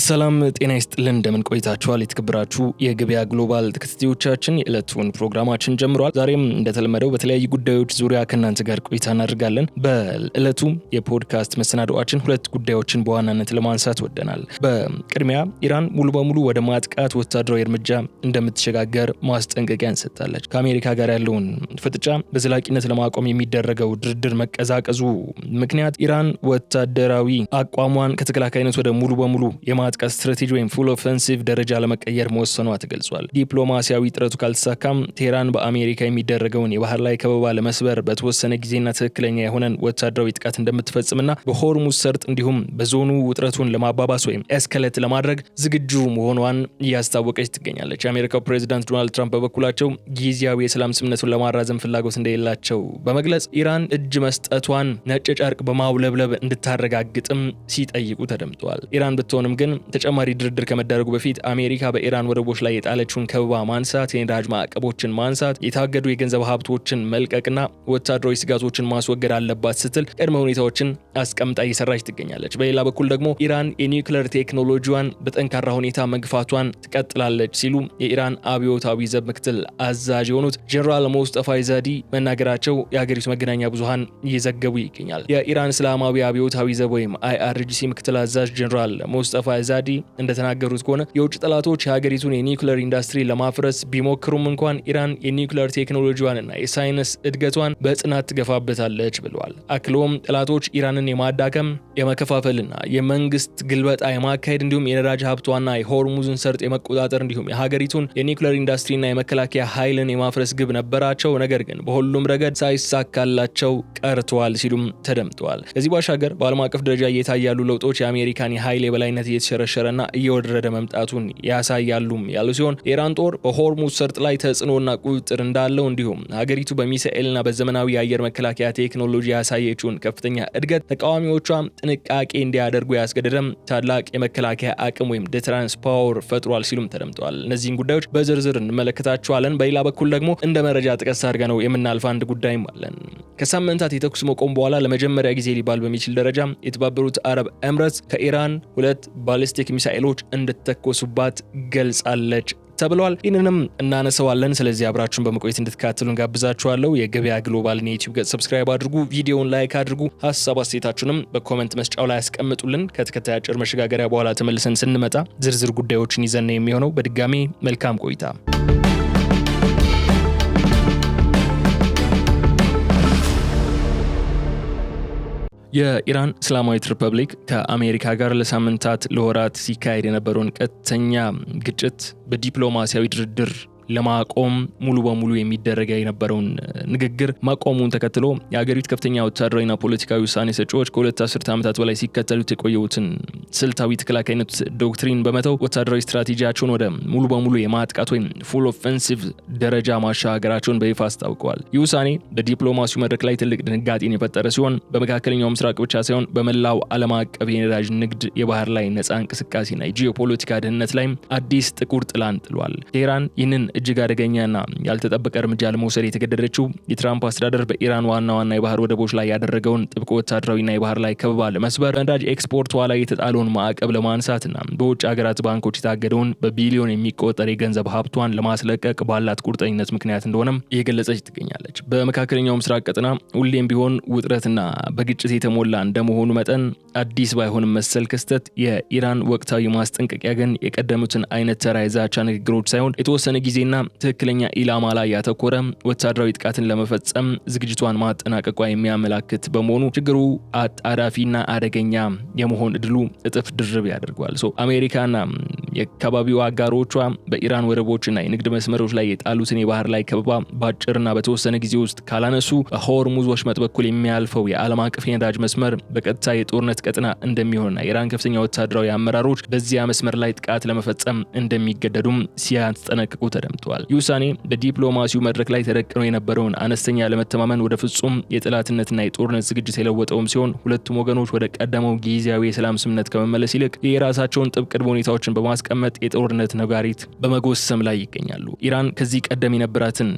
ሰላም ጤና ይስጥልን እንደምን ቆይታችኋል? የተከበራችሁ የገበያ ግሎባል ተከታታዮቻችን የዕለቱን ፕሮግራማችን ጀምሯል። ዛሬም እንደተለመደው በተለያዩ ጉዳዮች ዙሪያ ከእናንተ ጋር ቆይታ እናደርጋለን። በዕለቱ የፖድካስት መሰናዶአችን ሁለት ጉዳዮችን በዋናነት ለማንሳት ወደናል። በቅድሚያ ኢራን ሙሉ በሙሉ ወደ ማጥቃት ወታደራዊ እርምጃ እንደምትሸጋገር ማስጠንቀቂያን ሰጥታለች። ከአሜሪካ ጋር ያለውን ፍጥጫ በዘላቂነት ለማቆም የሚደረገው ድርድር መቀዛቀዙ ምክንያት ኢራን ወታደራዊ አቋሟን ከተከላካይነት ወደ ሙሉ በሙሉ የማጥቃት ስትራቴጂ ወይም ፉል ኦፌንሲቭ ደረጃ ለመቀየር መወሰኗ ተገልጿል። ዲፕሎማሲያዊ ጥረቱ ካልተሳካም ቴህራን በአሜሪካ የሚደረገውን የባህር ላይ ከበባ ለመስበር በተወሰነ ጊዜና ትክክለኛ የሆነን ወታደራዊ ጥቃት እንደምትፈጽምና በሆርሙዝ ሰርጥ እንዲሁም በዞኑ ውጥረቱን ለማባባስ ወይም ኤስከሌት ለማድረግ ዝግጁ መሆኗን እያስታወቀች ትገኛለች። የአሜሪካው ፕሬዚዳንት ዶናልድ ትራምፕ በበኩላቸው ጊዜያዊ የሰላም ስምምነቱን ለማራዘም ፍላጎት እንደሌላቸው በመግለጽ ኢራን እጅ መስጠቷን ነጭ ጨርቅ በማውለብለብ እንድታረጋግጥም ሲጠይቁ ተደምጠዋል። ኢራን ብትሆንም ግን ተጨማሪ ድርድር ከመደረጉ በፊት አሜሪካ በኢራን ወደቦች ላይ የጣለችውን ከበባ ማንሳት፣ የነዳጅ ማዕቀቦችን ማንሳት፣ የታገዱ የገንዘብ ሀብቶችን መልቀቅና ወታደራዊ ስጋቶችን ማስወገድ አለባት ስትል ቅድመ ሁኔታዎችን አስቀምጣ እየሰራች ትገኛለች። በሌላ በኩል ደግሞ ኢራን የኒውክሌር ቴክኖሎጂዋን በጠንካራ ሁኔታ መግፋቷን ትቀጥላለች ሲሉ የኢራን አብዮታዊ ዘብ ምክትል አዛዥ የሆኑት ጀነራል ሞስጠፋ ኢዛዲ መናገራቸው የሀገሪቱ መገናኛ ብዙሃን እየዘገቡ ይገኛል። የኢራን እስላማዊ አብዮታዊ ዘብ ወይም IRGC ምክትል አዛዥ ጀነራል ሞስጠፋ ኢዛዲ እንደተናገሩት ከሆነ የውጭ ጠላቶች የሀገሪቱን የኒውክሌር ኢንዱስትሪ ለማፍረስ ቢሞክሩም እንኳን ኢራን የኒውክሌር ቴክኖሎጂዋንና የሳይንስ እድገቷን በጽናት ትገፋበታለች ብለዋል። አክሎም ጠላቶች ኢራንን የማዳከም የመከፋፈልና የመንግስት ግልበጣ የማካሄድ እንዲሁም የነዳጅ ሀብቷና የሆርሙዝን ሰርጥ የመቆጣጠር እንዲሁም የሀገሪቱን የኒውክሌር ኢንዱስትሪና የመከላከያ ኃይልን የማፍረስ ግብ ነበራቸው፣ ነገር ግን በሁሉም ረገድ ሳይሳካላቸው ቀርተዋል ሲሉም ተደምጠዋል። ከዚህ ባሻገር በዓለም አቀፍ ደረጃ እየታዩ ያሉ ለውጦች የአሜሪካን የኃይል የበላይነት እየተሸረሸረና እየወረደ መምጣቱን ያሳያሉም ያሉ ሲሆን የኢራን ጦር በሆርሙዝ ሰርጥ ላይ ተጽዕኖና ቁጥጥር እንዳለው እንዲሁም ሀገሪቱ በሚሳኤልና በዘመናዊ የአየር መከላከያ ቴክኖሎጂ ያሳየችውን ከፍተኛ እድገት ተቃዋሚዎቿ ጥንቃቄ እንዲያደርጉ ያስገደደም ታላቅ የመከላከያ አቅም ወይም ዲተራንስ ፓወር ፈጥሯል ሲሉም ተደምጠዋል። እነዚህን ጉዳዮች በዝርዝር እንመለከታቸዋለን። በሌላ በኩል ደግሞ እንደ መረጃ ጥቀስ አድርገ ነው የምናልፍ አንድ ጉዳይም አለን። ከሳምንታት የተኩስ መቆም በኋላ ለመጀመሪያ ጊዜ ሊባል በሚችል ደረጃ የተባበሩት አረብ ኤምሬትስ ከኢራን 2 ባሊስቲክ ሚሳኤሎች እንድትተኮሱባት ገልጻለች ተብሏል። ይህንንም እናነሳዋለን። ስለዚህ አብራችሁን በመቆየት እንድትከታተሉን ጋብዛችኋለሁ። የገበያ ግሎባልን የዩቲዩብ ገጽ ሰብስክራይብ አድርጉ፣ ቪዲዮውን ላይክ አድርጉ፣ ሀሳብ አስተያየታችሁንም በኮሜንት መስጫው ላይ ያስቀምጡልን። ከተከታይ አጭር መሸጋገሪያ በኋላ ተመልሰን ስንመጣ ዝርዝር ጉዳዮችን ይዘን ነው የሚሆነው። በድጋሚ መልካም ቆይታ። የኢራን እስላማዊት ሪፐብሊክ ከአሜሪካ ጋር ለሳምንታት ለወራት ሲካሄድ የነበረውን ቀጥተኛ ግጭት በዲፕሎማሲያዊ ድርድር ለማቆም ሙሉ በሙሉ የሚደረግ የነበረውን ንግግር ማቆሙን ተከትሎ የሀገሪቱ ከፍተኛ ወታደራዊና ፖለቲካዊ ውሳኔ ሰጪዎች ከሁለት አስርተ ዓመታት በላይ ሲከተሉት የቆየውትን ስልታዊ ተከላካይነት ዶክትሪን በመተው ወታደራዊ ስትራቴጂያቸውን ወደ ሙሉ በሙሉ የማጥቃት ወይም ፉል ኦፌንሲቭ ደረጃ ማሻገራቸውን በይፋ አስታውቀዋል። ይህ ውሳኔ በዲፕሎማሲው መድረክ ላይ ትልቅ ድንጋጤን የፈጠረ ሲሆን በመካከለኛው ምስራቅ ብቻ ሳይሆን በመላው ዓለም አቀፍ የነዳጅ ንግድ፣ የባህር ላይ ነፃ እንቅስቃሴና የጂኦፖለቲካ ደህንነት ላይም አዲስ ጥቁር ጥላን ጥሏል። ቴህራን ይህንን እጅግ አደገኛና ያልተጠበቀ እርምጃ ለመውሰድ የተገደደችው የትራምፕ አስተዳደር በኢራን ዋና የባህር ወደቦች ላይ ያደረገውን ጥብቅ ወታደራዊና የባህር ላይ ከበባ ለመስበር፣ ነዳጅ ኤክስፖርቷ ላይ የተጣለውን ማዕቀብ ለማንሳትና በውጭ ሀገራት ባንኮች የታገደውን በቢሊዮን የሚቆጠር የገንዘብ ሀብቷን ለማስለቀቅ ባላት ቁርጠኝነት ምክንያት እንደሆነም እየገለጸች ትገኛለች። በመካከለኛው ምስራቅ ቀጠና ሁሌም ቢሆን ውጥረትና በግጭት የተሞላ እንደመሆኑ መጠን አዲስ ባይሆንም መሰል ክስተት የኢራን ወቅታዊ ማስጠንቀቂያ ግን የቀደሙትን አይነት ተራ የዛቻ ንግግሮች ሳይሆን የተወሰነ ጊዜና ትክክለኛ ኢላማ ላይ ያተኮረ ወታደራዊ ጥቃትን ለመፈጸም ዝግጅቷን ማጠናቀቋ የሚያመላክት በመሆኑ ችግሩ አጣዳፊና አደገኛ የመሆን እድሉ እጥፍ ድርብ ያደርገዋል። አሜሪካና የአካባቢው አጋሮቿ በኢራን ወደቦችና የንግድ መስመሮች ላይ የጣሉትን የባህር ላይ ከበባ ባጭርና በተወሰነ ጊዜ ውስጥ ካላነሱ በሆርሙዝ ወሽመጥ በኩል የሚያልፈው የዓለም አቀፍ የነዳጅ መስመር በቀጥታ የጦርነት ቀጠና እንደሚሆንና የኢራን ከፍተኛ ወታደራዊ አመራሮች በዚያ መስመር ላይ ጥቃት ለመፈጸም እንደሚገደዱም ሲያስጠነቅቁ ተደምጠዋል። ይህ ውሳኔ በዲፕሎማሲው መድረክ ላይ ተደቅኖ የነበረውን አነስተኛ ለመተማመን ወደ ፍጹም የጥላትነትና የጦርነት ዝግጅት የለወጠውም ሲሆን ሁለቱም ወገኖች ወደ ቀደመው ጊዜያዊ የሰላም ስምምነት ከመመለስ ይልቅ የራሳቸውን ጥብቅ ቅድመ ሁኔታዎችን በማስቀመጥ በማስቀመጥ የጦርነት ነጋሪት በመጎሰም ላይ ይገኛሉ። ኢራን ከዚህ ቀደም የነበራትን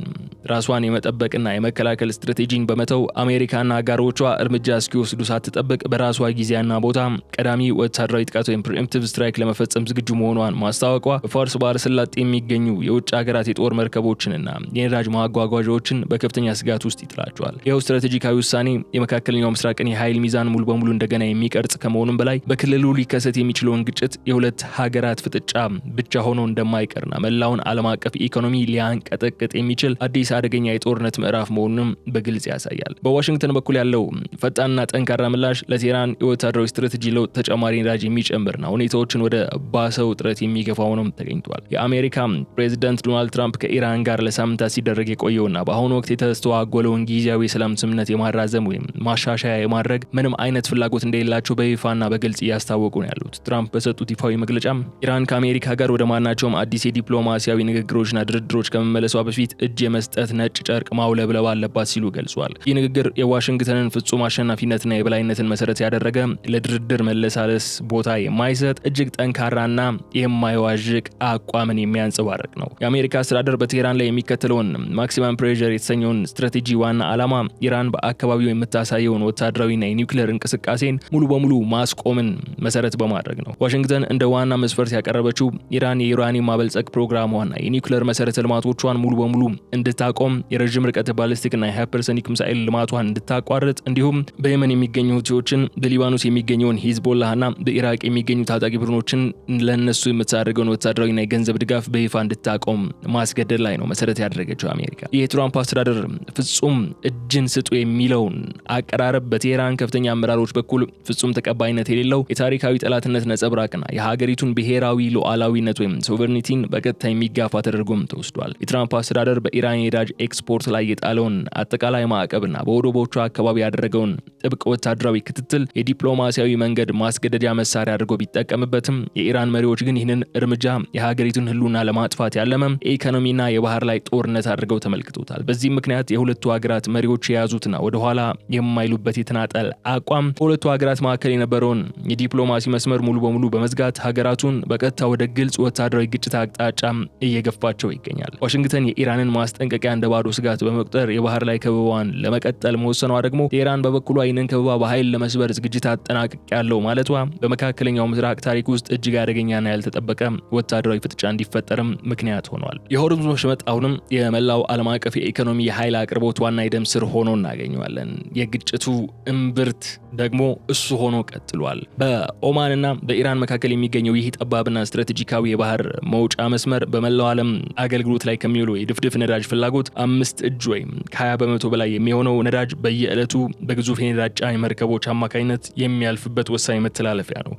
ራሷን የመጠበቅና የመከላከል ስትራቴጂን በመተው አሜሪካና አጋሮቿ እርምጃ እስኪወስዱ ሳትጠብቅ በራሷ ጊዜና ቦታ ቀዳሚ ወታደራዊ ጥቃት ወይም ፕሪኤምፕቲቭ ስትራይክ ለመፈጸም ዝግጁ መሆኗን ማስታወቋ በፋርስ ባህረ ሰላጤ የሚገኙ የውጭ ሀገራት የጦር መርከቦችንና የነዳጅ ማጓጓዣዎችን በከፍተኛ ስጋት ውስጥ ይጥላቸዋል። ይኸው ስትራቴጂካዊ ውሳኔ የመካከለኛው ምስራቅን የኃይል ሚዛን ሙሉ በሙሉ እንደገና የሚቀርጽ ከመሆኑም በላይ በክልሉ ሊከሰት የሚችለውን ግጭት የሁለት ሀገራት ፍጥጫ ብቻ ሆኖ እንደማይቀርና መላውን ዓለም አቀፍ ኢኮኖሚ ሊያንቀጠቅጥ የሚችል አዲስ አደገኛ የጦርነት ምዕራፍ መሆኑንም በግልጽ ያሳያል። በዋሽንግተን በኩል ያለው ፈጣንና ጠንካራ ምላሽ ለቴህራን የወታደራዊ ስትራቴጂ ለውጥ ተጨማሪ ነዳጅ የሚጨምርና ሁኔታዎችን ወደ ባሰው ውጥረት የሚገፋ ሆኖም ተገኝቷል። የአሜሪካ ፕሬዚዳንት ዶናልድ ትራምፕ ከኢራን ጋር ለሳምንታት ሲደረግ የቆየውና በአሁኑ ወቅት የተስተዋጎለውን ጊዜያዊ የሰላም ስምምነት የማራዘም ወይም ማሻሻያ የማድረግ ምንም አይነት ፍላጎት እንደሌላቸው በይፋና በግልጽ እያስታወቁ ነው ያሉት። ትራምፕ በሰጡት ይፋዊ መግለጫም ኢራን ከአሜሪካ ጋር ወደ ማናቸውም አዲስ የዲፕሎማሲያዊ ንግግሮችና ድርድሮች ከመመለሷ በፊት እጅ የመስጠት ነጭ ጨርቅ ማውለብለብ አለባት ሲሉ ገልጿል። ይህ ንግግር የዋሽንግተንን ፍጹም አሸናፊነትና የበላይነትን መሰረት ያደረገ ለድርድር መለሳለስ ቦታ የማይሰጥ እጅግ ጠንካራና የማይዋዥቅ አቋምን የሚያንጸባርቅ ነው። የአሜሪካ አስተዳደር በቴህራን ላይ የሚከተለውን ማክሲመም ፕሬዠር የተሰኘውን ስትራቴጂ ዋና ዓላማ ኢራን በአካባቢው የምታሳየውን ወታደራዊና የኒውክሌር እንቅስቃሴን ሙሉ በሙሉ ማስቆምን መሰረት በማድረግ ነው። ዋሽንግተን እንደ ዋና መስፈርት ያቀረበችው ኢራን የዩራኒየም ማበልጸግ ፕሮግራሟና የኒውክሌር መሰረተ ልማቶቿን ሙሉ በሙሉ እንድታቆም፣ የረጅም ርቀት ባሊስቲክና የሃይፐርሶኒክ ሚሳኤል ልማቷን እንድታቋርጥ፣ እንዲሁም በየመን የሚገኙ ሁቲዎችን፣ በሊባኖስ የሚገኘውን ሂዝቦላህና በኢራቅ የሚገኙ ታጣቂ ቡድኖችን ለነሱ የምታደርገውን ወታደራዊና የገንዘብ ድጋፍ በይፋ እንድታቆም ማስገደድ ላይ ነው መሰረት ያደረገችው አሜሪካ። የትራምፕ አስተዳደር ፍጹም እጅን ስጡ የሚለውን አቀራረብ በቴህራን ከፍተኛ አመራሮች በኩል ፍጹም ተቀባይነት የሌለው የታሪካዊ ጠላትነት ነጸብራቅና የሀገሪቱን ብሔራዊ ሉዓላዊነት ወይም ሶቨርኒቲን በቀጥታ የሚጋፋ ተደርጎም ተወስዷል። የትራምፕ አስተዳደር በኢራን የነዳጅ ኤክስፖርት ላይ የጣለውን አጠቃላይ ማዕቀብና በወደቦቿ አካባቢ ያደረገውን ጥብቅ ወታደራዊ ክትትል የዲፕሎማሲያዊ መንገድ ማስገደጃ መሳሪያ አድርጎ ቢጠቀምበትም የኢራን መሪዎች ግን ይህንን እርምጃ የሀገሪቱን ህልውና ለማጥፋት ያለመም የኢኮኖሚና የባህር ላይ ጦርነት አድርገው ተመልክቶታል። በዚህም ምክንያት የሁለቱ ሀገራት መሪዎች የያዙትና ወደኋላ የማይሉበት የተናጠል አቋም በሁለቱ ሀገራት መካከል የነበረውን የዲፕሎማሲ መስመር ሙሉ በሙሉ በመዝጋት ሀገራቱን በቀጥታ ወደ ግልጽ ወታደራዊ ግጭት አቅጣጫ እየገፋቸው ይገኛል። ዋሽንግተን የኢራንን ማስጠንቀቂያ እንደ ባዶ ስጋት በመቁጠር የባህር ላይ ከበባዋን ለመቀጠል መወሰኗ ደግሞ ቴህራን በበኩሏ ይህንን ከበባ በኃይል ለመስበር ዝግጅት አጠናቅቅ ያለው ማለቷ በመካከለኛው ምስራቅ ታሪክ ውስጥ እጅግ አደገኛና ያልተጠበቀ ወታደራዊ ፍጥጫ እንዲፈጠርም ምክንያት ሆኗል። የሆርሙዝ ወሽመጥ አሁንም የመላው ዓለም አቀፍ የኢኮኖሚ የኃይል አቅርቦት ዋና የደም ስር ሆኖ እናገኘዋለን። የግጭቱ እምብርት ደግሞ እሱ ሆኖ ቀጥሏል። በኦማንና በኢራን መካከል የሚገኘው ይህ ጠባብና ስትራቴጂካዊ የባህር መውጫ መስመር በመላው ዓለም አገልግሎት ላይ ከሚውለው የድፍድፍ ነዳጅ ፍላጎት 5 እጅ ወይም ከ20 በመቶ በላይ የሚሆነው ነዳጅ በየዕለቱ በግዙፍ የነዳጅ ጫኝ መርከቦች አማካኝነት የሚያልፍበት ወሳኝ መተላለፊያ ነው።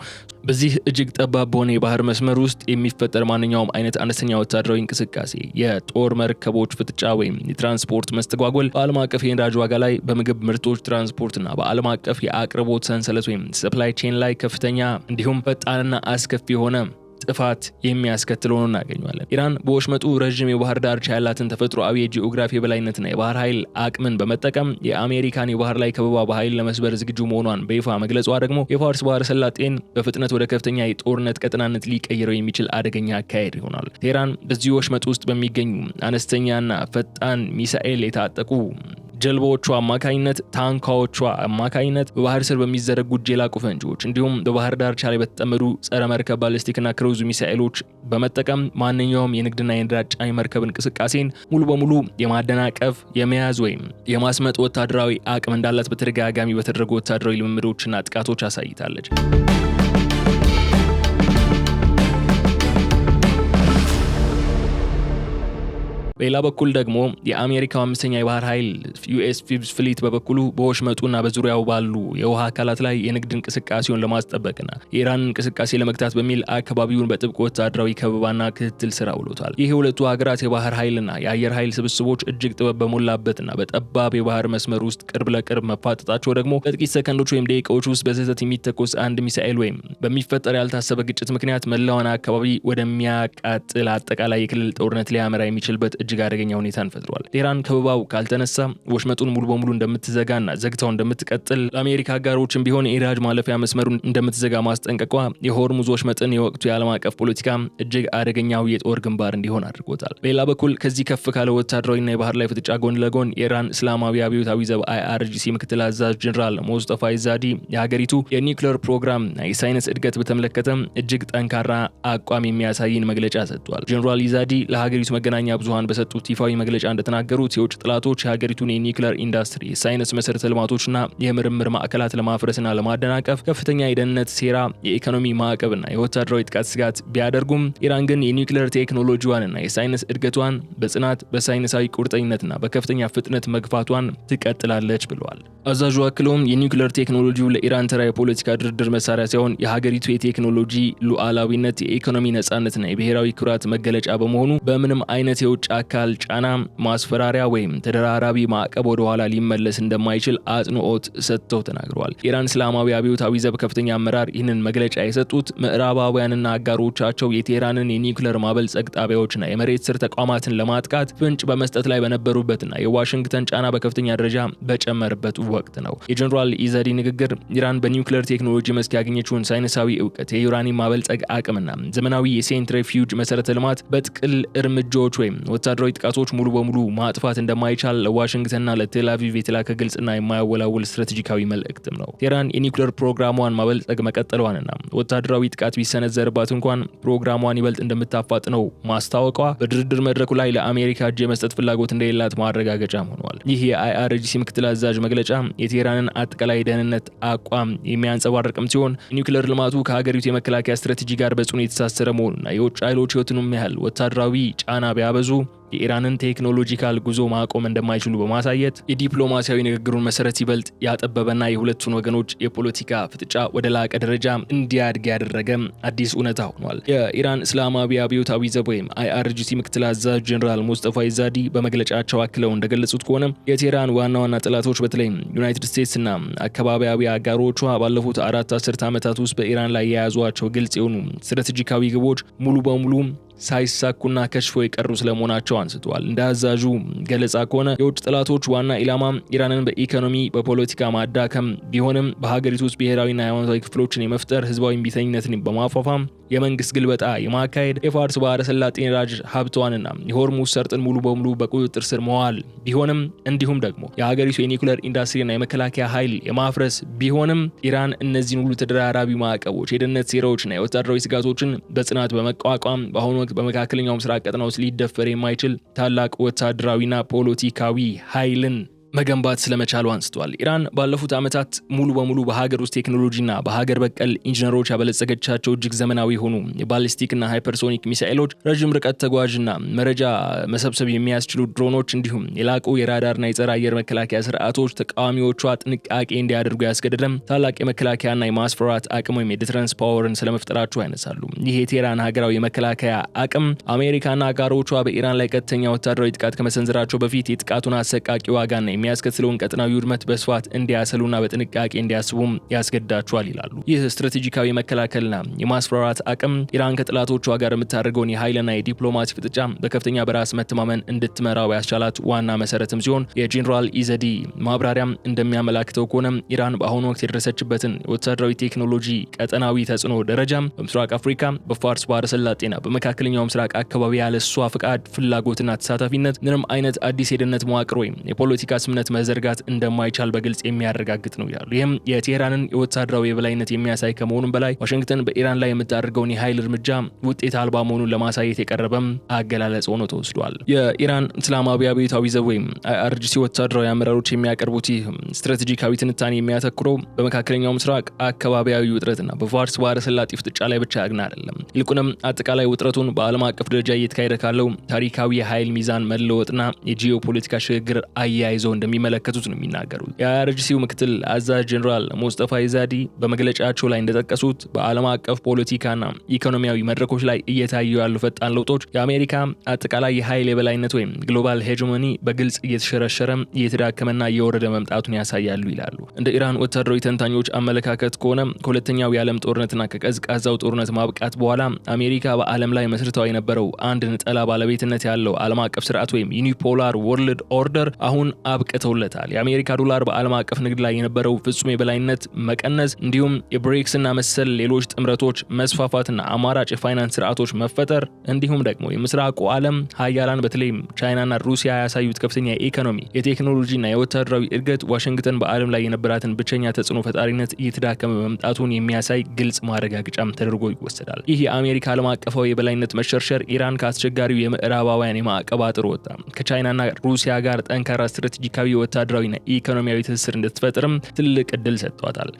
በዚህ እጅግ ጠባብ በሆነ የባህር መስመር ውስጥ የሚፈጠር ማንኛውም አይነት አነስተኛ ወታደራዊ እንቅስቃሴ፣ የጦር መርከቦች ፍጥጫ ወይም የትራንስፖርት መስተጓጎል በዓለም አቀፍ የነዳጅ ዋጋ ላይ፣ በምግብ ምርቶች ትራንስፖርትና በዓለም አቀፍ የአቅርቦት ሰንሰለት ወይም ሰፕላይ ቼን ላይ ከፍተኛ እንዲሁም ፈጣንና አስከፊ የሆነ ጥፋት የሚያስከትል ሆኖ እናገኘዋለን። ኢራን በወሽመጡ ረዥም የባህር ዳርቻ ያላትን ተፈጥሮአዊ የጂኦግራፊ የበላይነትና የባህር ኃይል አቅምን በመጠቀም የአሜሪካን የባህር ላይ ከበባ በኃይል ለመስበር ዝግጁ መሆኗን በይፋ መግለጿ ደግሞ የፋርስ ባህረ ሰላጤን በፍጥነት ወደ ከፍተኛ የጦርነት ቀጠናነት ሊቀይረው የሚችል አደገኛ አካሄድ ይሆናል። ቴህራን በዚህ ወሽመጥ ውስጥ በሚገኙ አነስተኛና ፈጣን ሚሳኤል የታጠቁ ጀልባዎቿ አማካኝነት፣ ታንኳዎቿ አማካኝነት፣ በባህር ስር በሚዘረጉ የላቁ ፈንጂዎች እንዲሁም በባህር ዳርቻ ላይ በተጠመዱ ጸረ መርከብ ባሊስቲክና ክሩዝ ሚሳኤሎች በመጠቀም ማንኛውም የንግድና የነዳጅ ጫኝ መርከብ እንቅስቃሴን ሙሉ በሙሉ የማደናቀፍ፣ የመያዝ ወይም የማስመጥ ወታደራዊ አቅም እንዳላት በተደጋጋሚ በተደረጉ ወታደራዊ ልምምዶችና ጥቃቶች አሳይታለች። በሌላ በኩል ደግሞ የአሜሪካው አምስተኛ የባህር ኃይል ዩኤስ ፊብስ ፍሊት በበኩሉ በወሽመጡና በዙሪያው ባሉ የውሃ አካላት ላይ የንግድ እንቅስቃሴውን ለማስጠበቅና የኢራን እንቅስቃሴ ለመግታት በሚል አካባቢውን በጥብቅ ወታደራዊ ከበባና ክትትል ስራ ውሎታል። ይህ የሁለቱ ሀገራት የባህር ኃይልና የአየር ኃይል ስብስቦች እጅግ ጥበብ በሞላበትና በጠባብ የባህር መስመር ውስጥ ቅርብ ለቅርብ መፋጠጣቸው ደግሞ በጥቂት ሰከንዶች ወይም ደቂቃዎች ውስጥ በስህተት የሚተኮስ አንድ ሚሳኤል ወይም በሚፈጠር ያልታሰበ ግጭት ምክንያት መላውን አካባቢ ወደሚያቃጥል አጠቃላይ የክልል ጦርነት ሊያመራ የሚችልበት እጅግ እጅግ አደገኛ ሁኔታን ፈጥሯል። ቴህራን ከበባው ካልተነሳ ወሽመጡን ሙሉ በሙሉ እንደምትዘጋና ዘግታው እንደምትቀጥል ለአሜሪካ አጋሮችም ቢሆን የኢራጅ ማለፊያ መስመሩን እንደምትዘጋ ማስጠንቀቋ የሆርሙዝ ወሽመጥን የወቅቱ የዓለም አቀፍ ፖለቲካ እጅግ አደገኛው የጦር ግንባር እንዲሆን አድርጎታል። በሌላ በኩል ከዚህ ከፍ ካለ ወታደራዊና የባህር ላይ ፍጥጫ ጎን ለጎን የኢራን እስላማዊ አብዮታዊ ዘብ IRGC ምክትል አዛዥ ጀነራል ሞስጠፋ ኢዛዲ የሀገሪቱ የኒውክሌር ፕሮግራም የሳይንስ እድገት በተመለከተ እጅግ ጠንካራ አቋም የሚያሳይን መግለጫ ሰጥቷል። ጀነራል ኢዛዲ ለሀገሪቱ መገናኛ ብዙሃን በሰጡት ይፋዊ መግለጫ እንደተናገሩት የውጭ ጥላቶች የሀገሪቱን የኒውክሌር ኢንዱስትሪ፣ የሳይንስ መሰረተ ልማቶችና የምርምር ማዕከላት ለማፍረስና ለማደናቀፍ ከፍተኛ የደህንነት ሴራ፣ የኢኮኖሚ ማዕቀብና የወታደራዊ ጥቃት ስጋት ቢያደርጉም ኢራን ግን የኒውክሌር ቴክኖሎጂዋንና የሳይንስ እድገቷን በጽናት በሳይንሳዊ ቁርጠኝነትና በከፍተኛ ፍጥነት መግፋቷን ትቀጥላለች ብለዋል። አዛዡ አክለውም የኒውክሌር ቴክኖሎጂው ለኢራን ተራ የፖለቲካ ድርድር መሳሪያ ሳይሆን የሀገሪቱ የቴክኖሎጂ ሉዓላዊነት፣ የኢኮኖሚ ነጻነትና የብሔራዊ ኩራት መገለጫ በመሆኑ በምንም አይነት የውጭ አካል ጫና፣ ማስፈራሪያ ወይም ተደራራቢ ማዕቀብ ወደ ኋላ ሊመለስ እንደማይችል አጽንኦት ሰጥተው ተናግረዋል። ኢራን እስላማዊ አብዮታዊ ዘብ ከፍተኛ አመራር ይህንን መግለጫ የሰጡት ምዕራባውያንና አጋሮቻቸው የቴህራንን የኒውክሌር ማበልጸግ ጣቢያዎችና የመሬት ስር ተቋማትን ለማጥቃት ፍንጭ በመስጠት ላይ በነበሩበትና የዋሽንግተን ጫና በከፍተኛ ደረጃ በጨመረበት ወቅት ነው። የጀነራል ኢዛዲ ንግግር ኢራን በኒውክሌር ቴክኖሎጂ መስክ ያገኘችውን ሳይንሳዊ እውቀት፣ የዩራኒየም ማበልጸግ አቅምና ዘመናዊ የሴንትሪፊዩጅ መሰረተ ልማት በጥቅል እርምጃዎች ወይም ወታደራዊ ጥቃቶች ሙሉ በሙሉ ማጥፋት እንደማይቻል ለዋሽንግተንና ለቴል አቪቭ የተላከ ግልጽና የማያወላውል ስትራቴጂካዊ መልእክትም ነው። ቴህራን የኒውክሌር ፕሮግራሟን ማበልጸግ መቀጠሏንና ወታደራዊ ጥቃት ቢሰነዘርባት እንኳን ፕሮግራሟን ይበልጥ እንደምታፋጥነው ማስታወቋ በድርድር መድረኩ ላይ ለአሜሪካ እጅ የመስጠት ፍላጎት እንደሌላት ማረጋገጫም ሆኗል። ይህ የIRGC ምክትል አዛዥ መግለጫ የቴህራንን አጠቃላይ ደህንነት አቋም የሚያንጸባርቅም ሲሆን የኒውክሌር ልማቱ ከሀገሪቱ የመከላከያ ስትራቴጂ ጋር በጽኑ የተሳሰረ መሆኑና የውጭ ኃይሎች ህይወትንም ያህል ወታደራዊ ጫና ቢያበዙ የኢራንን ቴክኖሎጂካል ጉዞ ማቆም እንደማይችሉ በማሳየት የዲፕሎማሲያዊ ንግግሩን መሰረት ይበልጥ ያጠበበና የሁለቱን ወገኖች የፖለቲካ ፍጥጫ ወደ ላቀ ደረጃ እንዲያድግ ያደረገ አዲስ እውነታ ሆኗል። የኢራን እስላማዊ አብዮታዊ ዘብ ወይም IRGC ምክትል አዛዥ ጀነራል ሙስጠፋ ኢዛዲ በመግለጫቸው አክለው እንደገለጹት ከሆነ የቴህራን ዋና ዋና ጠላቶች በተለይም ዩናይትድ ስቴትስና አካባቢያዊ አጋሮቿ ባለፉት 4 አስርት ዓመታት ውስጥ በኢራን ላይ የያዟቸው ግልጽ የሆኑ ስትራቴጂካዊ ግቦች ሙሉ በሙሉ ሳይሳኩና ከሽፎ የቀሩ ስለመሆናቸው አንስተዋል። እንደ አዛዡ ገለጻ ከሆነ የውጭ ጠላቶች ዋና ኢላማ ኢራንን በኢኮኖሚ በፖለቲካ ማዳከም ቢሆንም በሀገሪቱ ውስጥ ብሔራዊና ሃይማኖታዊ ክፍሎችን የመፍጠር ህዝባዊ እምቢተኝነትን በማፋፋም የመንግስት ግልበጣ የማካሄድ የፋርስ ባህረ ሰላጤ ነዳጅ ሀብቷንና የሆርሙዝ ሰርጥን ሙሉ በሙሉ በቁጥጥር ስር መዋል ቢሆንም እንዲሁም ደግሞ የሀገሪቱ የኒውክሌር ኢንዱስትሪና የመከላከያ ኃይል የማፍረስ ቢሆንም ኢራን እነዚህን ሁሉ ተደራራቢ ማዕቀቦች፣ የደህንነት ሴራዎችና የወታደራዊ ስጋቶችን በጽናት በመቋቋም በአሁኑ ወቅት በመካከለኛው ምስራቅ ቀጠና ውስጥ ሊደፈር የማይችል ታላቅ ወታደራዊና ፖለቲካዊ ኃይልን መገንባት ስለመቻሉ አንስተዋል። ኢራን ባለፉት ዓመታት ሙሉ በሙሉ በሀገር ውስጥ ቴክኖሎጂና በሀገር በቀል ኢንጂነሮች ያበለጸገቻቸው እጅግ ዘመናዊ የሆኑ የባሊስቲክና ሃይፐርሶኒክ ሚሳኤሎች፣ ረጅም ርቀት ተጓዥና መረጃ መሰብሰብ የሚያስችሉ ድሮኖች እንዲሁም የላቁ የራዳርና የጸረ አየር መከላከያ ስርዓቶች ተቃዋሚዎቿ ጥንቃቄ እንዲያደርጉ ያስገደደም ታላቅ የመከላከያና የማስፈራራት አቅም ወይም የዲተረንስ ፓወርን ስለመፍጠራቸው ያነሳሉ። ይህ የቴህራን ሀገራዊ የመከላከያ አቅም አሜሪካና አጋሮቿ በኢራን ላይ ቀጥተኛ ወታደራዊ ጥቃት ከመሰንዘራቸው በፊት የጥቃቱን አሰቃቂ ዋጋና የሚያስከትለውን ቀጠናዊ ውድመት በስፋት እንዲያሰሉና በጥንቃቄ እንዲያስቡም ያስገድዳቸዋል ይላሉ። ይህ ስትራቴጂካዊ መከላከልና የማስፈራራት አቅም ኢራን ከጥላቶቿ ጋር የምታደርገውን የኃይልና የዲፕሎማሲ ፍጥጫ በከፍተኛ በራስ መተማመን እንድትመራው ያስቻላት ዋና መሰረትም ሲሆን የጀነራል ኢዛዲ ማብራሪያም እንደሚያመላክተው ከሆነ ኢራን በአሁኑ ወቅት የደረሰችበትን ወታደራዊ ቴክኖሎጂ ቀጠናዊ ተጽዕኖ ደረጃም በምስራቅ አፍሪካ፣ በፋርስ ባህረ ሰላጤና በመካከለኛው ምስራቅ አካባቢ ያለ እሷ ፍቃድ፣ ፍላጎትና ተሳታፊነት ምንም አይነት አዲስ የደህንነት መዋቅር ወይም የፖለቲካ ስምነት መዘርጋት እንደማይቻል በግልጽ የሚያረጋግጥ ነው ይላሉ። ይህም የቴህራንን የወታደራዊ የበላይነት የሚያሳይ ከመሆኑም በላይ ዋሽንግተን በኢራን ላይ የምታደርገውን የኃይል እርምጃ ውጤት አልባ መሆኑን ለማሳየት የቀረበም አገላለጽ ሆኖ ተወስዷል። የኢራን እስላማዊ አብዮታዊ ዘብ ወይም IRGC ወታደራዊ አመራሮች የሚያቀርቡት ይህ ስትራቴጂካዊ ትንታኔ የሚያተኩረው በመካከለኛው ምስራቅ አካባቢያዊ ውጥረትና በፋርስ ባህረ ሰላጤ ፍጥጫ ላይ ብቻ ያግና አይደለም። ይልቁንም አጠቃላይ ውጥረቱን በዓለም አቀፍ ደረጃ እየተካሄደ ካለው ታሪካዊ የኃይል ሚዛን መለወጥና የጂኦፖለቲካ ሽግግር አያይዞ እንደሚመለከቱት ነው የሚናገሩት። የአይአርጂሲው ምክትል አዛዥ ጀነራል ሙስጠፋ ኢዛዲ በመግለጫቸው ላይ እንደጠቀሱት በዓለም አቀፍ ፖለቲካና ኢኮኖሚያዊ መድረኮች ላይ እየታዩ ያሉ ፈጣን ለውጦች የአሜሪካ አጠቃላይ የኃይል የበላይነት ወይም ግሎባል ሄጀሞኒ በግልጽ እየተሸረሸረ እየተዳከመና እየወረደ መምጣቱን ያሳያሉ ይላሉ። እንደ ኢራን ወታደራዊ ተንታኞች አመለካከት ከሆነ ከሁለተኛው የዓለም ጦርነትና ከቀዝቃዛው ጦርነት ማብቃት በኋላ አሜሪካ በዓለም ላይ መስርተው የነበረው አንድ ነጠላ ባለቤትነት ያለው ዓለም አቀፍ ስርዓት ወይም ዩኒፖላር ወርልድ ኦርደር አሁን አብቅተውለታል። የአሜሪካ ዶላር በዓለም አቀፍ ንግድ ላይ የነበረው ፍጹም የበላይነት መቀነስ እንዲሁም የብሪክስና መሰል ሌሎች ጥምረቶች መስፋፋትና አማራጭ የፋይናንስ ስርዓቶች መፈጠር እንዲሁም ደግሞ የምስራቁ ዓለም ሀያላን በተለይም ቻይናና ሩሲያ ያሳዩት ከፍተኛ የኢኮኖሚ የቴክኖሎጂና የወታደራዊ እድገት ዋሽንግተን በዓለም ላይ የነበራትን ብቸኛ ተጽዕኖ ፈጣሪነት እየተዳከመ መምጣቱን የሚያሳይ ግልጽ ማረጋገጫም ተደርጎ ይወሰዳል። ይህ የአሜሪካ ዓለም አቀፋዊ የበላይነት መሸርሸር ኢራን ከአስቸጋሪው የምዕራባውያን የማዕቀብ አጥር ወጣ ከቻይናና ሩሲያ ጋር ጠንካራ ስትራቴጂካዊ ወታደራዊና ኢኮኖሚያዊ ትስስር እንድትፈጥርም ትልቅ እድል ሰጥቷታል።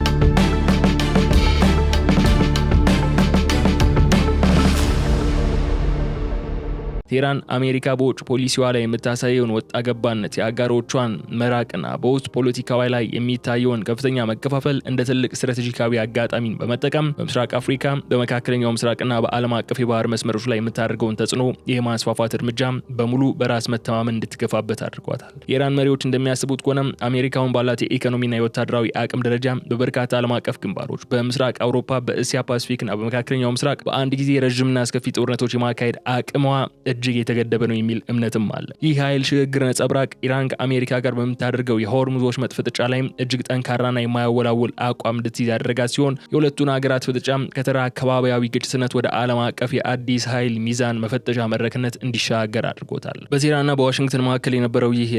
ቴህራን አሜሪካ በውጭ ፖሊሲዋ ላይ የምታሳየውን ወጣ ገባነት የአጋሮቿን መራቅና በውስጥ ፖለቲካዋ ላይ የሚታየውን ከፍተኛ መከፋፈል እንደ ትልቅ ስትራቴጂካዊ አጋጣሚን በመጠቀም በምስራቅ አፍሪካ በመካከለኛው ምስራቅና በዓለም አቀፍ የባህር መስመሮች ላይ የምታደርገውን ተጽዕኖ የማስፋፋት እርምጃ በሙሉ በራስ መተማመን እንድትገፋበት አድርጓታል። የኢራን መሪዎች እንደሚያስቡት ከሆነ አሜሪካውን ባላት የኢኮኖሚና የወታደራዊ አቅም ደረጃ በበርካታ ዓለም አቀፍ ግንባሮች በምስራቅ አውሮፓ፣ በእስያ ፓሲፊክና በመካከለኛው ምስራቅ በአንድ ጊዜ ረዥምና አስከፊ ጦርነቶች የማካሄድ አቅሟ እጅግ የተገደበ ነው የሚል እምነትም አለ። ይህ ኃይል ሽግግር ነጸብራቅ ኢራን ከአሜሪካ ጋር በምታደርገው የሆርሙዞች ፍጥጫ ላይ እጅግ ጠንካራና የማያወላውል አቋም እንድትይዝ ያደረጋት ሲሆን የሁለቱን ሀገራት ፍጥጫ ከተራ አካባቢያዊ ግጭትነት ወደ ዓለም አቀፍ የአዲስ ኃይል ሚዛን መፈተሻ መድረክነት እንዲሻገር አድርጎታል። በቴህራንና በዋሽንግተን መካከል የነበረው ይህ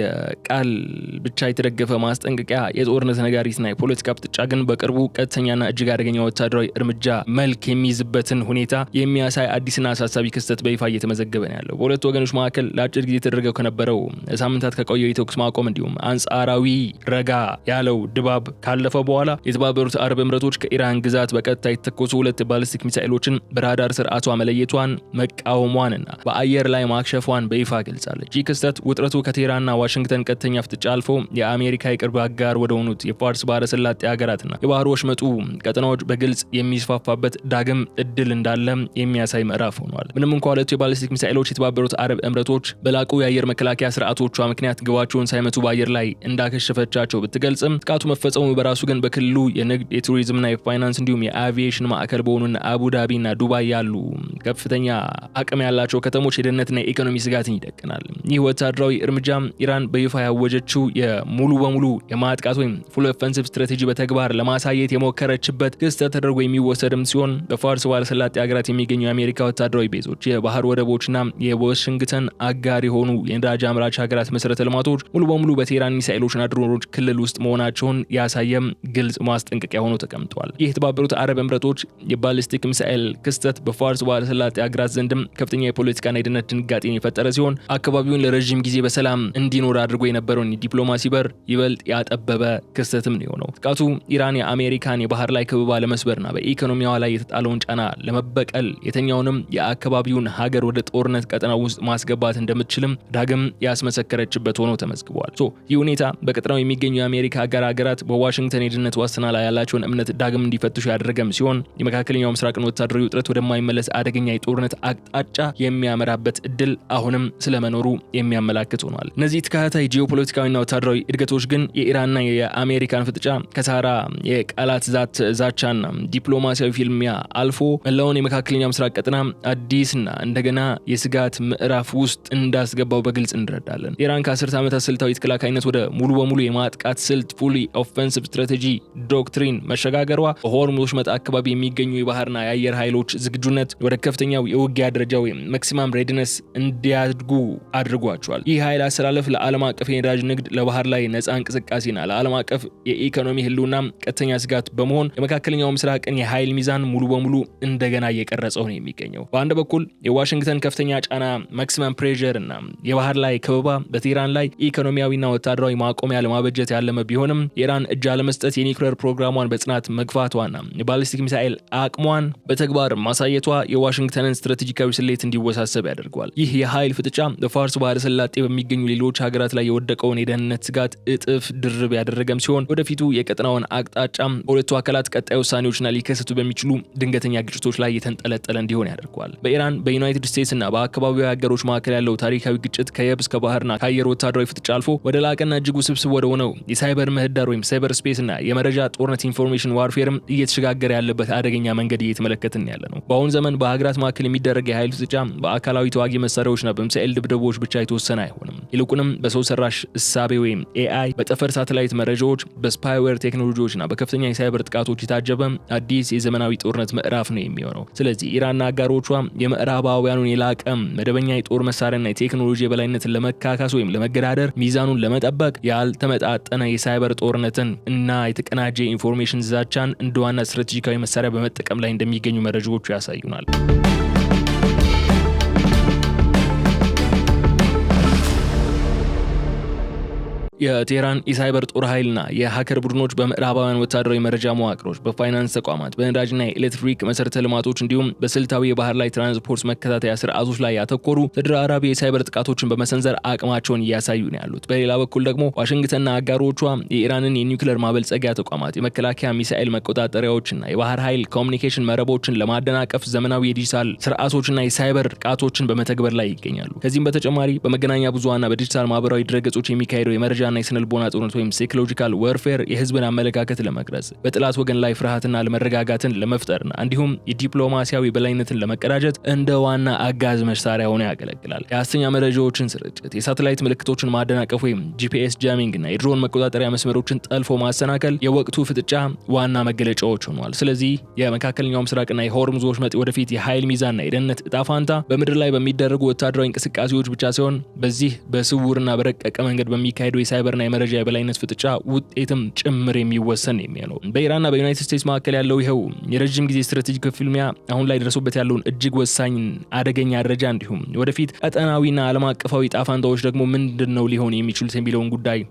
ቃል ብቻ የተደገፈ ማስጠንቀቂያ የጦርነት ነጋሪትና የፖለቲካ ፍጥጫ ግን በቅርቡ ቀጥተኛና እጅግ አደገኛ ወታደራዊ እርምጃ መልክ የሚይዝበትን ሁኔታ የሚያሳይ አዲስና አሳሳቢ ክስተት በይፋ እየተመዘገበ ነው። በሁለቱ ወገኖች መካከል ለአጭር ጊዜ ተደረገው ከነበረው ሳምንታት ከቆየው የተኩስ ማቆም እንዲሁም አንጻራዊ ረጋ ያለው ድባብ ካለፈ በኋላ የተባበሩት አረብ ኤምሬቶች ከኢራን ግዛት በቀጥታ የተተኮሱ ሁለት ባሊስቲክ ሚሳኤሎችን በራዳር ስርዓቷ መለየቷን መቃወሟንና በአየር ላይ ማክሸፏን በይፋ ገልጻለች። ይህ ክስተት ውጥረቱ ከቴህራንና ዋሽንግተን ቀጥተኛ ፍጥጫ አልፎ የአሜሪካ የቅርብ አጋር ወደ ሆኑት የፋርስ ባህረ ሰላጤ ሀገራትና የባህር ወሽመጡ ቀጠናዎች በግልጽ የሚስፋፋበት ዳግም እድል እንዳለ የሚያሳይ ምዕራፍ ሆኗል። ምንም እንኳን ሁለቱ የባሊስቲክ ሚሳኤሎች የተባበሩት አረብ ኤምሬቶች በላቁ የአየር መከላከያ ስርዓቶቿ ምክንያት ግባቸውን ሳይመቱ በአየር ላይ እንዳከሸፈቻቸው ብትገልጽም ጥቃቱ መፈጸሙ በራሱ ግን በክልሉ የንግድ የቱሪዝምና የፋይናንስ እንዲሁም የአቪዬሽን ማዕከል በሆኑና አቡዳቢና ዱባይ ያሉ ከፍተኛ አቅም ያላቸው ከተሞች የደህንነትና የኢኮኖሚ ስጋትን ይደቅናል። ይህ ወታደራዊ እርምጃ ኢራን በይፋ ያወጀችው የሙሉ በሙሉ የማጥቃት ወይም ፉል ኦፌንሲቭ ስትራቴጂ በተግባር ለማሳየት የሞከረችበት ክስተት ተደርጎ የሚወሰድም ሲሆን በፋርስ ባህረ ሰላጤ ሀገራት የሚገኙ የአሜሪካ ወታደራዊ ቤዞች፣ የባህር ወደቦችና የዋሽንግተን አጋር የሆኑ የነዳጅ አምራች ሀገራት መሰረተ ልማቶች ሙሉ በሙሉ በቴህራን ሚሳኤሎችና ድሮኖች ክልል ውስጥ መሆናቸውን ያሳየም ግልጽ ማስጠንቀቂያ ሆኖ ተቀምጧል። ይህ የተባበሩት አረብ ኤምሬቶች የባሊስቲክ ሚሳኤል ክስተት በፋርስ ባህረ ሰላጤ ሀገራት ዘንድም ከፍተኛ የፖለቲካና የደህንነት ድንጋጤን የፈጠረ ሲሆን አካባቢውን ለረጅም ጊዜ በሰላም እንዲኖር አድርጎ የነበረውን የዲፕሎማሲ በር ይበልጥ ያጠበበ ክስተትም ነው የሆነው። ጥቃቱ ኢራን የአሜሪካን የባህር ላይ ክበባ ለመስበርና በኢኮኖሚዋ ላይ የተጣለውን ጫና ለመበቀል የተኛውንም የአካባቢውን ሀገር ወደ ጦርነት ቀጠና ውስጥ ማስገባት እንደምትችልም ዳግም ያስመሰከረችበት ሆኖ ተመዝግቧል። ይህ ሁኔታ በቀጠናው የሚገኙ የአሜሪካ አጋር ሀገራት በዋሽንግተን የደህንነት ዋስትና ላይ ያላቸውን እምነት ዳግም እንዲፈትሹ ያደረገም ሲሆን የመካከለኛው ምስራቅን ወታደራዊ ውጥረት ወደማይመለስ አደገኛ የጦርነት አቅጣጫ የሚያመራበት እድል አሁንም ስለመኖሩ የሚያመላክት ሆኗል። እነዚህ ተከታታይ ጂኦፖለቲካዊና ወታደራዊ እድገቶች ግን የኢራንና የአሜሪካን ፍጥጫ ከሳራ የቃላት ዛቻና ዲፕሎማሲያዊ ፊልሚያ አልፎ መላውን የመካከለኛው ምስራቅ ቀጠና አዲስና እንደገና የስጋት ምዕራፍ ውስጥ እንዳስገባው በግልጽ እንረዳለን። ኢራን ከ10 ዓመታት ስልታዊ ተከላካይነት ወደ ሙሉ በሙሉ የማጥቃት ስልት ፉሊ ኦፌንሲቭ ስትራቴጂ ዶክትሪን መሸጋገሯ በሆርሙዝ ወሽመጥ አካባቢ የሚገኙ የባህርና የአየር ኃይሎች ዝግጁነት ወደ ከፍተኛው የውጊያ ደረጃ ወይም ማክሲማም ሬዲነስ እንዲያድጉ አድርጓቸዋል። ይህ ኃይል አሰላለፍ ለዓለም አቀፍ የነዳጅ ንግድ፣ ለባህር ላይ ነፃ እንቅስቃሴና ለዓለም አቀፍ የኢኮኖሚ ህልውና ቀጥተኛ ስጋት በመሆን የመካከለኛው ምስራቅን የኃይል ሚዛን ሙሉ በሙሉ እንደገና እየቀረጸው ነው የሚገኘው። በአንድ በኩል የዋሽንግተን ከፍተኛ ጫና ጫና ማክሲመም ፕሬሸር እና የባህር ላይ ከበባ በቴህራን ላይ ኢኮኖሚያዊና ወታደራዊ ማቆሚያ ለማበጀት ያለመ ቢሆንም ኢራን እጅ አለመስጠት የኒውክሌር ፕሮግራሟን በጽናት መግፋቷና የባሊስቲክ ሚሳኤል አቅሟን በተግባር ማሳየቷ የዋሽንግተንን ስትራቴጂካዊ ስሌት እንዲወሳሰብ ያደርገዋል። ይህ የኃይል ፍጥጫ በፋርስ ባህረ ሰላጤ በሚገኙ ሌሎች ሀገራት ላይ የወደቀውን የደህንነት ስጋት እጥፍ ድርብ ያደረገም ሲሆን ወደፊቱ የቀጠናውን አቅጣጫ በሁለቱ አካላት ቀጣይ ውሳኔዎችና ሊከሰቱ በሚችሉ ድንገተኛ ግጭቶች ላይ የተንጠለጠለ እንዲሆን ያደርገዋል። በኢራን በዩናይትድ ስቴትስ እና በአካባቢው ሀገሮች መካከል ያለው ታሪካዊ ግጭት ከየብስ ከባህርና ከአየር ወታደራዊ ፍጥጫ አልፎ ወደ ላቀና እጅግ ውስብስብ ወደ ሆነው የሳይበር ምህዳር ወይም ሳይበር ስፔስ እና የመረጃ ጦርነት ኢንፎርሜሽን ዋርፌርም እየተሸጋገረ ያለበት አደገኛ መንገድ እየተመለከትን ያለ ነው። በአሁኑ ዘመን በሀገራት መካከል የሚደረግ የኃይል ፍጥጫ በአካላዊ ተዋጊ መሳሪያዎችና በሚሳኤል ድብደቦች ብቻ የተወሰነ አይሆንም። ይልቁንም በሰው ሰራሽ እሳቤ ወይም ኤአይ፣ በጠፈር ሳተላይት መረጃዎች፣ በስፓይዌር ቴክኖሎጂዎችና በከፍተኛ የሳይበር ጥቃቶች የታጀበ አዲስ የዘመናዊ ጦርነት ምዕራፍ ነው የሚሆነው። ስለዚህ ኢራንና አጋሮቿ የምዕራባውያኑን የላቀ መደበኛ የጦር መሳሪያና የቴክኖሎጂ የበላይነትን ለመካካስ ወይም ለመገዳደር ሚዛኑን ለመጠበቅ ያልተመጣጠነ የሳይበር ጦርነትን እና የተቀናጀ ኢንፎርሜሽን ዛቻን እንደ ዋና ስትራቴጂካዊ መሳሪያ በመጠቀም ላይ እንደሚገኙ መረጃዎቹ ያሳዩናል። የቴህራን የሳይበር ጦር ኃይልና የሃከር ቡድኖች በምዕራባውያን ወታደራዊ መረጃ መዋቅሮች፣ በፋይናንስ ተቋማት፣ በነዳጅና የኤሌክትሪክ መሰረተ ልማቶች እንዲሁም በስልታዊ የባህር ላይ ትራንስፖርት መከታተያ ስርዓቶች ላይ ያተኮሩ ተደራራቢ የሳይበር ጥቃቶችን በመሰንዘር አቅማቸውን እያሳዩ ነው ያሉት። በሌላ በኩል ደግሞ ዋሽንግተንና አጋሮቿ የኢራንን የኒውክሌር ማበልጸጊያ ተቋማት፣ የመከላከያ ሚሳኤል መቆጣጠሪያዎችና የባህር ኃይል ኮሚኒኬሽን መረቦችን ለማደናቀፍ ዘመናዊ የዲጂታል ስርዓቶችና የሳይበር ጥቃቶችን በመተግበር ላይ ይገኛሉ። ከዚህም በተጨማሪ በመገናኛ ብዙሃንና በዲጂታል ማህበራዊ ድረገጾች የሚካሄደው የመረጃ እና የስነልቦና ጦርነት ወይም ሳይኮሎጂካል ዋርፌር የህዝብን አመለካከት ለመቅረጽ በጥላት ወገን ላይ ፍርሃትና ለመረጋጋትን ለመፍጠርና እንዲሁም የዲፕሎማሲያዊ በላይነትን ለመቀዳጀት እንደ ዋና አጋዥ መሳሪያ ሆኖ ያገለግላል። የሐሰተኛ መረጃዎችን ስርጭት፣ የሳተላይት ምልክቶችን ማደናቀፍ ወይም ጂፒኤስ ጃሚንግ እና የድሮን መቆጣጠሪያ መስመሮችን ጠልፎ ማሰናከል የወቅቱ ፍጥጫ ዋና መገለጫዎች ሆነዋል። ስለዚህ የመካከለኛው ምስራቅና የሆርሙዝ ወሽመጥ ወደፊት የኃይል ሚዛንና የደህንነት እጣ ፋንታ በምድር ላይ በሚደረጉ ወታደራዊ እንቅስቃሴዎች ብቻ ሳይሆን በዚህ በስውርና በረቀቀ መንገድ በሚካሄደው የሳይበርና የመረጃ የበላይነት ፍጥጫ ውጤትም ጭምር የሚወሰን የሚሆነው። በኢራንና በዩናይትድ ስቴትስ መካከል ያለው ይኸው የረጅም ጊዜ ስትራቴጂክ ፍልሚያ አሁን ላይ ደርሶበት ያለውን እጅግ ወሳኝ አደገኛ ደረጃ እንዲሁም ወደፊት ቀጠናዊና ዓለም አቀፋዊ ጣፋንታዎች ደግሞ ምንድነው ሊሆን የሚችሉት የሚለውን ጉዳይ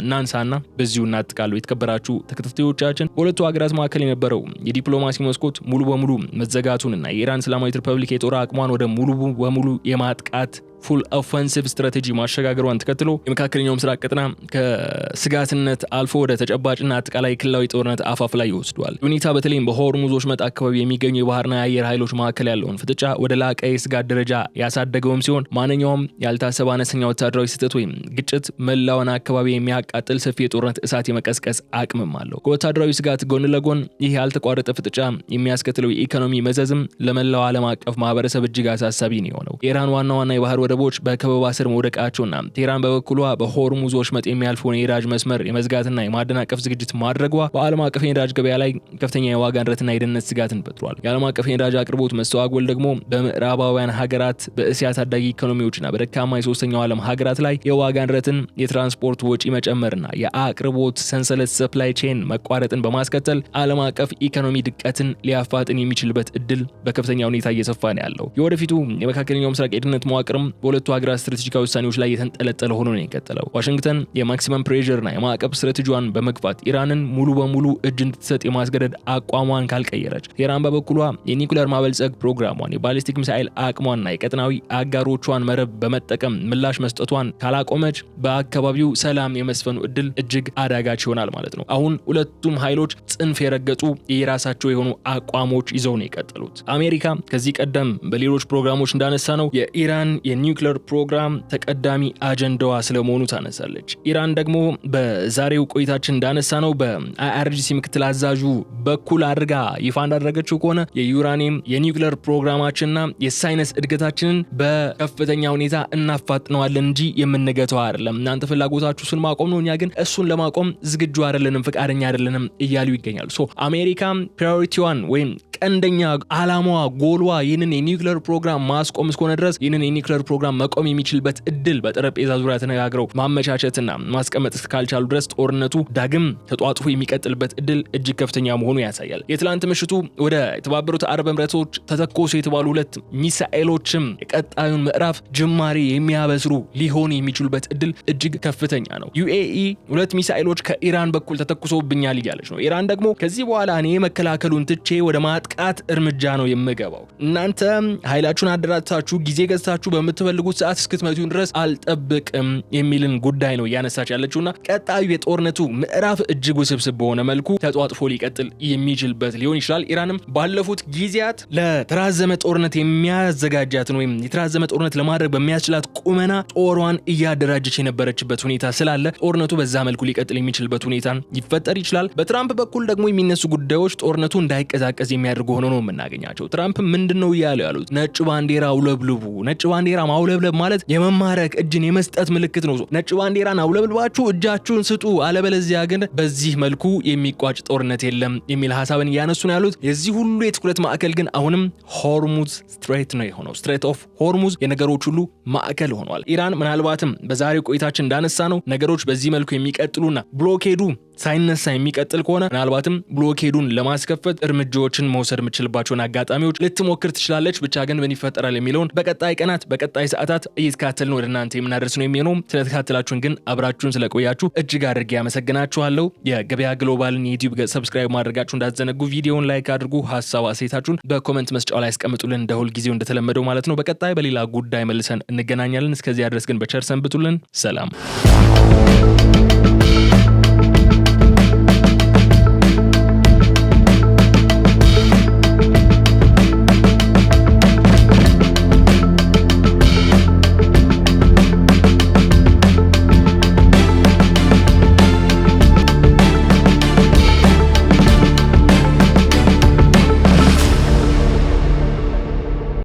እናንሳና በዚሁ እናጥቃለሁ። የተከበራችሁ ተከታታዮቻችን በሁለቱ ሀገራት መካከል የነበረው የዲፕሎማሲ መስኮት ሙሉ በሙሉ መዘጋቱንና የኢራን እስላማዊት ሪፐብሊክ የጦር አቅሟን ወደ ሙሉ በሙሉ የማጥቃት ፉል ኦፌንሲቭ ስትራቴጂ ማሸጋገሯን ተከትሎ የመካከለኛው ምስራቅ ቀጠና ከስጋትነት አልፎ ወደ ተጨባጭና አጠቃላይ ክልላዊ ጦርነት አፋፍ ላይ ይወስዷል። ሁኔታ በተለይም በሆርሙዝ ወሽመጥ አካባቢ የሚገኙ የባህርና የአየር ኃይሎች መካከል ያለውን ፍጥጫ ወደ ላቀ የስጋት ደረጃ ያሳደገውም ሲሆን ማንኛውም ያልታሰበ አነስተኛ ወታደራዊ ስህተት ወይም ግጭት መላውን አካባቢ የሚያቃጥል ሰፊ የጦርነት እሳት የመቀስቀስ አቅምም አለው። ከወታደራዊ ስጋት ጎን ለጎን ይህ ያልተቋረጠ ፍጥጫ የሚያስከትለው የኢኮኖሚ መዘዝም ለመላው ዓለም አቀፍ ማህበረሰብ እጅግ አሳሳቢ ነው የሆነው። የኢራን ዋና የባህር ወደቦች በከበባ ስር መውደቃቸውና ቴህራን በበኩሏ በሆርሙዝ ወሽመጥ የሚያልፈውን የነዳጅ መስመር የመዝጋትና የማደናቀፍ ዝግጅት ማድረጓ በዓለም አቀፍ የነዳጅ ገበያ ላይ ከፍተኛ የዋጋ ንረትና የደህንነት ስጋትን ፈጥሯል። የዓለም አቀፍ የነዳጅ አቅርቦት መስተዋጎል ደግሞ በምዕራባውያን ሀገራት፣ በእስያ ታዳጊ ኢኮኖሚዎችና በደካማ የሶስተኛው ዓለም ሀገራት ላይ የዋጋ ንረትን፣ የትራንስፖርት ወጪ መጨመርና የአቅርቦት ሰንሰለት ሰፕላይ ቼን መቋረጥን በማስከተል ዓለም አቀፍ ኢኮኖሚ ድቀትን ሊያፋጥን የሚችልበት እድል በከፍተኛ ሁኔታ እየሰፋ ነው ያለው። የወደፊቱ የመካከለኛው ምስራቅ የደህንነት መዋቅርም በሁለቱ ሀገራት ስትራቴጂካዊ ውሳኔዎች ላይ የተንጠለጠለ ሆኖ ነው የቀጠለው። ዋሽንግተን የማክሲመም ፕሬሸርና የማዕቀብ ስትራቴጂዋን በመግፋት ኢራንን ሙሉ በሙሉ እጅ እንድትሰጥ የማስገደድ አቋሟን ካልቀየረች፣ ቴህራን በበኩሏ የኒውክሌር ማበልጸግ ፕሮግራሟን፣ የባሊስቲክ ሚሳኤል አቅሟንና የቀጠናዊ አጋሮቿን መረብ በመጠቀም ምላሽ መስጠቷን ካላቆመች በአካባቢው ሰላም የመስፈኑ እድል እጅግ አዳጋች ይሆናል ማለት ነው። አሁን ሁለቱም ኃይሎች ጽንፍ የረገጡ የራሳቸው የሆኑ አቋሞች ይዘው ነው የቀጠሉት። አሜሪካ ከዚህ ቀደም በሌሎች ፕሮግራሞች እንዳነሳ ነው የኢራን የኒውክሌር ፕሮግራም ተቀዳሚ አጀንዳዋ ስለመሆኑ ታነሳለች። ኢራን ደግሞ በዛሬው ቆይታችን እንዳነሳ ነው በአይአርጂሲ ምክትል አዛዡ በኩል አድርጋ ይፋ እንዳደረገችው ከሆነ የዩራኒየም የኒውክሌር ፕሮግራማችንና የሳይንስ እድገታችንን በከፍተኛ ሁኔታ እናፋጥነዋለን እንጂ የምንገተው አይደለም። እናንተ ፍላጎታችሁ እሱን ማቆም ነው፣ እኛ ግን እሱን ለማቆም ዝግጁ አይደለንም፣ ፈቃደኛ አይደለንም እያሉ ይገኛሉ። አሜሪካ ፕራዮሪቲዋን ወይም ቀንደኛ ዓላማዋ ጎልዋ ይህንን የኒውክሌር ፕሮግራም ማስቆም እስከሆነ ድረስ ይህንን የኒውክሌር ፕሮግራም መቆም የሚችልበት እድል በጠረጴዛ ዙሪያ ተነጋግረው ማመቻቸትና ማስቀመጥ ካልቻሉ ድረስ ጦርነቱ ዳግም ተጧጥፎ የሚቀጥልበት እድል እጅግ ከፍተኛ መሆኑ ያሳያል። የትላንት ምሽቱ ወደ የተባበሩት አረብ ኤምሬቶች ተተኮሱ የተባሉ 2 ሚሳኤሎችም የቀጣዩን ምዕራፍ ጅማሬ የሚያበስሩ ሊሆን የሚችሉበት እድል እጅግ ከፍተኛ ነው። ዩኤኢ 2 ሚሳኤሎች ከኢራን በኩል ተተኩሶብኛል እያለች ነው። ኢራን ደግሞ ከዚህ በኋላ እኔ መከላከሉን ትቼ ወደ ማጥቃት እርምጃ ነው የምገባው፣ እናንተ ኃይላችሁን አደራጅታችሁ ጊዜ ገዝታችሁ በምትፈልጉት ሰዓት እስክትመቱን ድረስ አልጠብቅም የሚልን ጉዳይ ነው እያነሳች ያለችውና ቀጣዩ የጦርነቱ ምዕራፍ እጅግ ውስብስብ በሆነ መልኩ ተጧጥፎ ሊቀጥል የሚችልበት ሊሆን ይችላል። ኢራንም ባለፉት ጊዜያት ለተራዘመ ጦርነት የሚያዘጋጃትን ወይም የተራዘመ ጦርነት ለማድረግ በሚያስችላት ቁመና ጦሯን እያደራጀች የነበረችበት ሁኔታ ስላለ ጦርነቱ በዛ መልኩ ሊቀጥል የሚችልበት ሁኔታ ይፈጠር ይችላል። በትራምፕ በኩል ደግሞ የሚነሱ ጉዳዮች ጦርነቱ እንዳይቀዛቀዝ የሚያደርጉ ሆኖ ነው የምናገኛቸው። ትራምፕ ምንድነው እያሉ ያሉት? ነጭ ባንዲራ አውለብልቡ። ነጭ ባንዲራ ማውለብለብ ማለት የመማረክ እጅን የመስጠት ምልክት ነው። ነጭ ባንዲራን አውለብልባችሁ እጃችሁን ስጡ፣ አለበለዚያ ግን በዚህ መልኩ የሚቋጭ ጦርነት የለም የሚል ሐሳብን እያነሱ ነው ያሉት። የዚህ ሁሉ የትኩረት ማዕከል ግን አሁንም ሆርሙዝ ስትሬት ነው የሆነው። ስትሬት ኦፍ ሆርሙዝ የነገሮች ሁሉ ማዕከል ሆኗል። ኢራን ምናልባትም በዛሬው ቆይታችን እንዳነሳ ነው ነገሮች በዚህ መልኩ የሚቀጥሉና ብሎኬዱ ሳይነሳ የሚቀጥል ከሆነ ምናልባትም ብሎኬዱን ለማስከፈት እርምጃዎችን መውሰድ የምትችልባቸውን አጋጣሚዎች ልትሞክር ትችላለች። ብቻ ግን ምን ይፈጠራል የሚለውን በቀጣይ ቀናት በቀጣይ ሰዓታት እየተከታተልን ወደ እናንተ የምናደርስ ነው የሚሆነው። ስለተከታተላችሁን ግን አብራችሁን ስለቆያችሁ እጅግ አድርጌ ያመሰግናችኋለሁ። የገበያ ግሎባልን የዩቲዩብ ገጽ ሰብስክራይብ ማድረጋችሁ እንዳትዘነጉ። ቪዲዮውን ላይክ አድርጉ። ሀሳብ አስተያየታችሁን በኮሜንት መስጫው ላይ አስቀምጡልን፣ እንደ ሁል ጊዜው እንደተለመደው ማለት ነው። በቀጣይ በሌላ ጉዳይ መልሰን እንገናኛለን። እስከዚያ ድረስ ግን በቸር ሰንብቱልን። ሰላም።